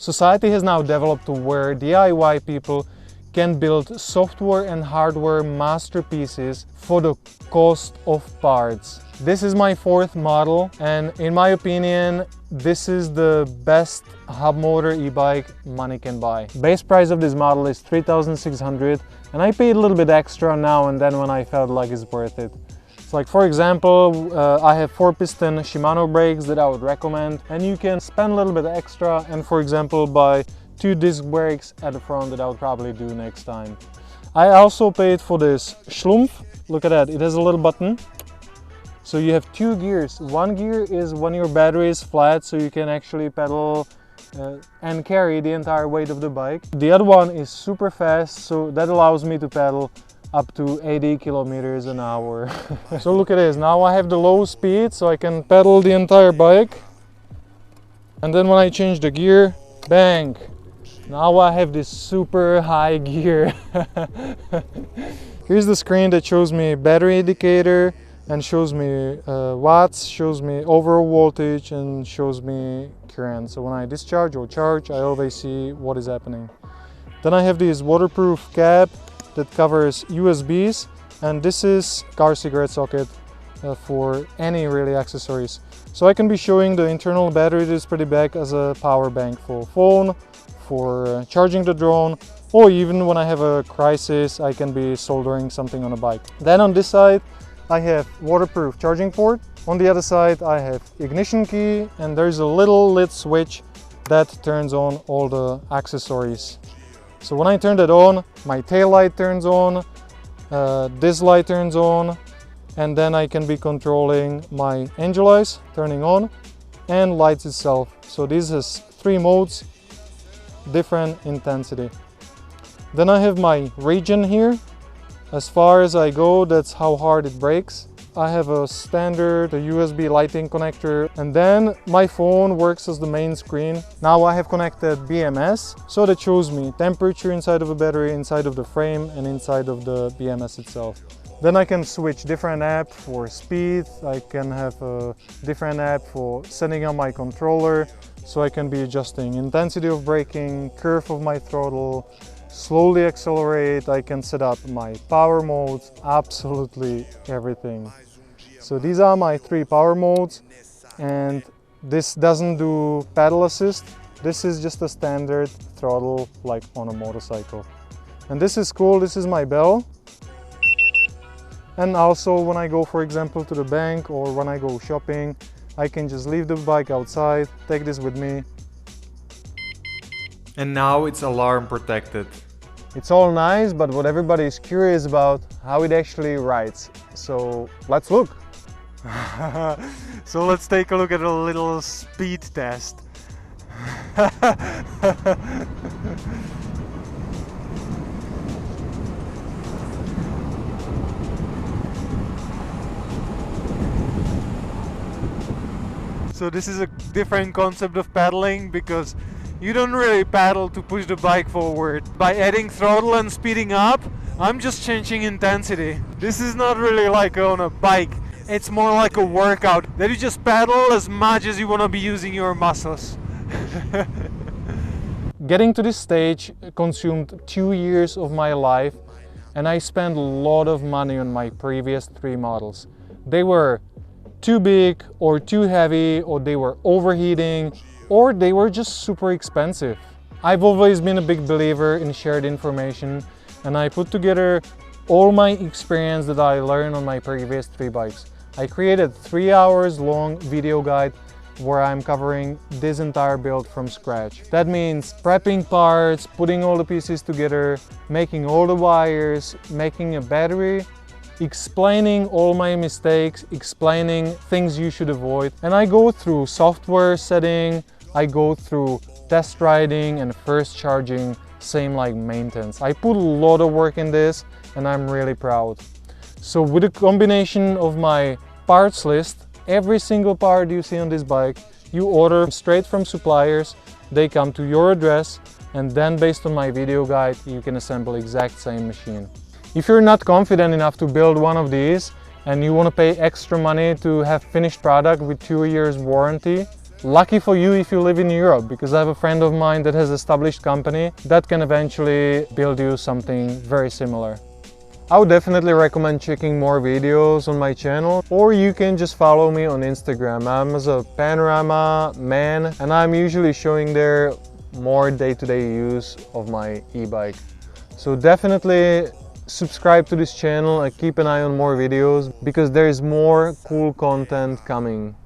Society has now developed to where DIY people can build software and hardware masterpieces for the cost of parts. This is my fourth model, and in my opinion, this is the best hub motor e-bike money can buy. Base price of this model is 3,600, and I paid a little bit extra now and then when I felt like it's worth it. So like for example, I have 4-piston Shimano brakes that I would recommend, and you can spend a little bit extra and for example buy 2 disc brakes at the front that I would probably do next time. I also paid for this Schlumpf. Look at that, it has a little button. So you have 2 gears. One gear is when your battery is flat, so you can actually pedal and carry the entire weight of the bike. The other one is super fast, so that allows me to pedal up to 80 kilometers an hour. So look at this, now I have the low speed, so I can pedal the entire bike. And then when I change the gear, bang! Now I have this super high gear. Here's the screen that shows me battery indicator and shows me watts, shows me overall voltage and shows me current. So when I discharge or charge, I always see what is happening. Then I have this waterproof cap that covers USBs, and this is car cigarette socket for any really accessories. So I can be showing the internal battery display back as a power bank for phone, for charging the drone, or even when I have a crisis I can be soldering something on a bike. Then on this side I have waterproof charging port. On the other side I have ignition key, and there's a little lit switch that turns on all the accessories. So when I turn that on, my tail light turns on, this light turns on, and then I can be controlling my angel eyes turning on and lights itself. So this has 3 modes, different intensity. Then I have my region here. As far as I go, that's how hard it brakes. I have a standard USB lighting connector, and then my phone works as the main screen. Now I have connected BMS, so that shows me temperature inside of a battery, inside of the frame, and inside of the BMS itself. Then I can switch different app for speed. I can have a different app for setting up my controller, so I can be adjusting intensity of braking, curve of my throttle, slowly accelerate. I can set up my power modes, absolutely everything. So these are my 3 power modes, and this doesn't do pedal assist. This is just a standard throttle like on a motorcycle. And this is cool, this is my bell. And also when I go, for example, to the bank or when I go shopping, I can just leave the bike outside, take this with me. And now it's alarm protected. It's all nice, but what everybody is curious about, how it actually rides. So let's look. So let's take a look at a little speed test. So this is a different concept of pedaling, because you don't really pedal to push the bike forward. By adding throttle and speeding up, I'm just changing intensity. This is not really like on a bike. It's more like a workout that you just pedal as much as you want to be using your muscles. Getting to this stage consumed 2 years of my life, and I spent a lot of money on my previous 3 models. They were too big or too heavy, or they were overheating, or they were just super expensive. I've always been a big believer in shared information, and I put together all my experience that I learned on my previous 3 bikes. I created 3 hours long video guide where I'm covering this entire build from scratch. That means prepping parts, putting all the pieces together, making all the wires, making a battery, explaining all my mistakes, explaining things you should avoid. And I go through software setting, I go through test riding and first charging, same like maintenance. I put a lot of work in this, and I'm really proud. So with a combination of my parts list, every single part you see on this bike, you order straight from suppliers, they come to your address, and then based on my video guide, you can assemble exact same machine. If you're not confident enough to build one of these and you want to pay extra money to have finished product with 2 years warranty, Lucky for you if you live in Europe, because I have a friend of mine that has established company that can eventually build you something very similar. I would definitely recommend checking more videos on my channel, or you can just follow me on Instagram. I'm as a panorama man, and I'm usually showing there more day-to-day use of my e-bike. So definitely subscribe to this channel and keep an eye on more videos, because there is more cool content coming.